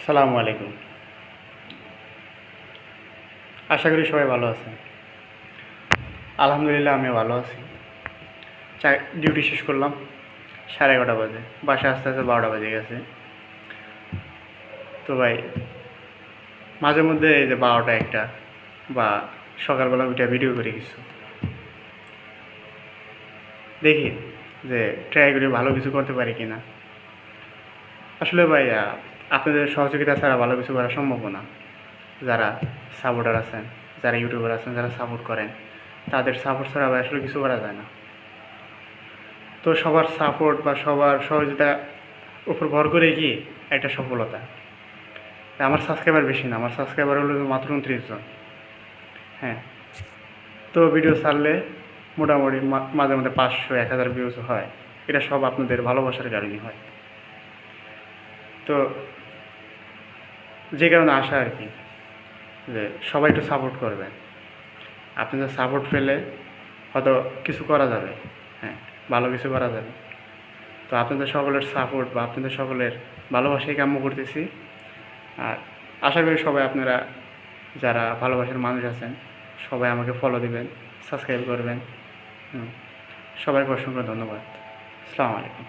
আসসালামু আলাইকুম। আশা করি সবাই ভালো আছেন। আলহামদুলিল্লাহ আমিও ভালো আছি। ডিউটি শেষ করলাম 11:30 বাজে, বাসায় আস্তে আস্তে 12টা বাজে গেছে। তো ভাই মাঝে মধ্যে এই যে 12টা একটা বা সকালবেলা উঠে ভিডিও করে কিছু দেখি যে ট্রাই করে ভালো কিছু করতে পারি কিনা। আসলে ভাই আপনাদের সহযোগিতা ছাড়া ভালো কিছু করা সম্ভব না। যারা সাপোর্টার আছেন, যারা ইউটিউবার আছেন, যারা সাপোর্ট করেন, তাদের সাপোর্ট ছাড়া ভাই আসলে কিছু করা যায় না। তো সবার সাপোর্ট বা সবার সহযোগিতার উপর ভর করে কি একটা সফলতা। আমার সাবস্ক্রাইবার বেশি না, আমার সাবস্ক্রাইবার হলো মাত্র 29 জন। হ্যাঁ, তো ভিডিও ছাড়লে মোটামুটি মাঝে মধ্যে 500-1000 ভিউজ হয়। এটা সব আপনাদের ভালোবাসার কারণেই হয়। তো যে কারণে আসা আর কি, যে সবাই একটু সাপোর্ট করবেন। আপনাদের সাপোর্ট পেলে হয়তো কিছু করা যাবে। হ্যাঁ, ভালো কিছু করা যাবে। তো আপনাদের সকলের সাপোর্ট বা আপনাদের সকলের ভালোবাসাই কাম্য করতেছি। আর আশা করি সবাই আপনারা যারা ভালোবাসার মানুষ আছেন সবাই আমাকে ফলো দিবেন, সাবস্ক্রাইব করবেন। সবাইকে অসংখ্য ধন্যবাদ। আসসালামু আলাইকুম।